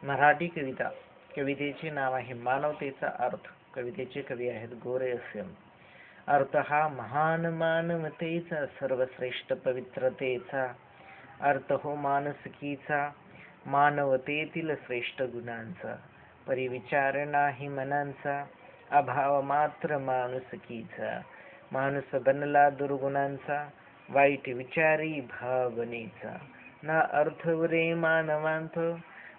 मराठी कविता. कवितेचे नाव आहे मानवतेचा अर्थ. कवितेचे कवी आहेत गोरे असेम. अर्थ हा महान मानवतेचा, सर्वश्रेष्ठ पवित्रतेचा. अर्थ हो मानसिकीचा, मानवतेतील श्रेष्ठ गुणांचा. परिविचार नाही मनांचा, अभाव मात्र माणुसकीचा. माणूस बनला दुर्गुणांचा, वाईट विचारी भावनेचा. ना अर्थ रे मानवांत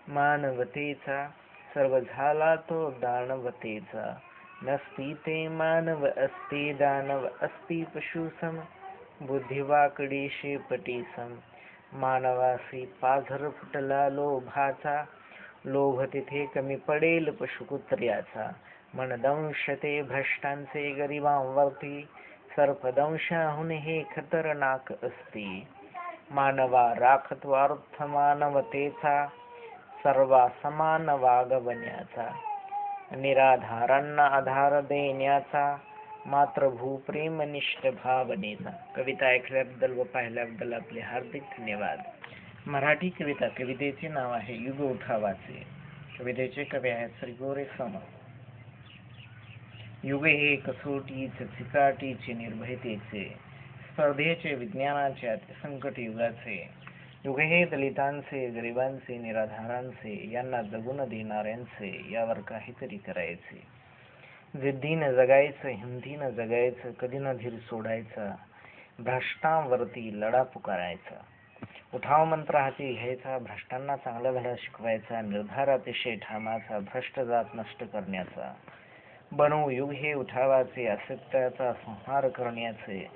मानवतेचा, सर्व झाला तो दानवतेचा. नसती ते मानव असते दानव, असती पशुसम, बुद्धी वाकडी शेपटी सम. मानवासी पाझर फुटला लोभाचा, लोभ तिथे कमी पडेल पशुकुत्र्याचा. मनदंश ते भ्रष्टांचे गरिबांवरती, सर्पदंशाहून हे खतरनाक असते. मानवा राखतो अर्थ मानवतेचा, सर्वा समान वागवण्याचा. निराधारांना आधार देण्याचा, मातृभूप्रेम निष्ठ भावनेचा. कविता ऐकल्याबद्दल व पाहिल्याबद्दल आपले हार्दिक धन्यवाद. मराठी कविता. कवितेचे नाव आहे युग उठावाचे. कवितेचे कवी आहेत श्री गोरे सम. युग हे कसोटीचे, चिकाटीचे, निर्भयतेचे, स्पर्धेचे, विज्ञानाचे, अतिसंकट युगाचे. युग हे दलितांचे, गरिबांचे, निराधारांचे, यांना जगून देणाऱ्यांचे. यावर काहीतरी करायचे. जिद्दीनं जगायचं, हिमतीनं जगायचं, कधी न धीर सोडायचा. भ्रष्टांवरती लढा पुकारायचा. उठाव मंत्र हाती घ्यायचा, भ्रष्टांना चांगला धडा शिकवायचा. निर्धार अतिशय ठामाचा, भ्रष्ट जात नष्ट करण्याचा. बनवू युग हे उठावाचे, असत्याचा संहार करण्याचे,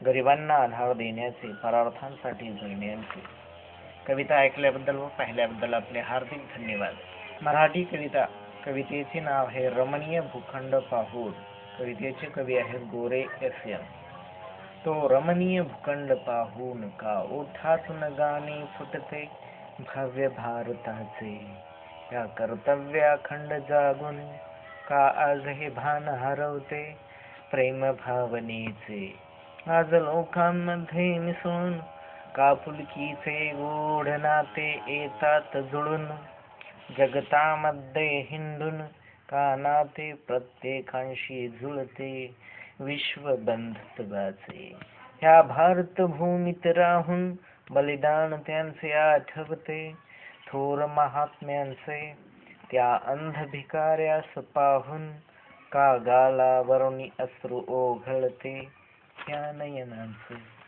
गरिबांना आधार देण्याचे, परार्थांसाठी जगण्याचे. कविता ऐकल्याबद्दल व पाहिल्याबद्दल आपले हार्दिक धन्यवाद. मराठी कविता. कवितेचे नाव आहे रमणीय भूखंड पाहून. कवितेचे कवी आहेत गोरे एसएम. तो रमणीय भूखंड पाहून का ओठातून गाणे फुटते भव्य भारताचे. या कर्तव्याखंड जागून का आज हे भान हरवते प्रेम भावनेचे. आज लोकांमध्ये मिसळून का फुलकीचे गोड नाते येतात जुळून. जगतामध्ये हिंडून का नाते प्रत्येकांशी जुळते विश्व बंधुत्वाचे. ह्या भारतभूमीत राहून बलिदान त्यांचे आठवते, थोर महात्म्यांचे. त्या अंध भिकाऱ्यास पाहून का गालावरुनी अश्रू ओघळते त्या नयनांचे.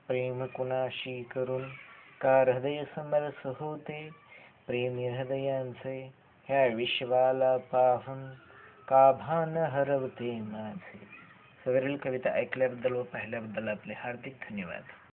प्रेम कुणाशी करून का हृदय समरस होते प्रेमी हृदयांचे. ह्या विश्वाला पाहून का भान हरवते माझे. सवरील कविता ऐकल्याबद्दल व पाहिल्याबद्दल आपले हार्दिक धन्यवाद.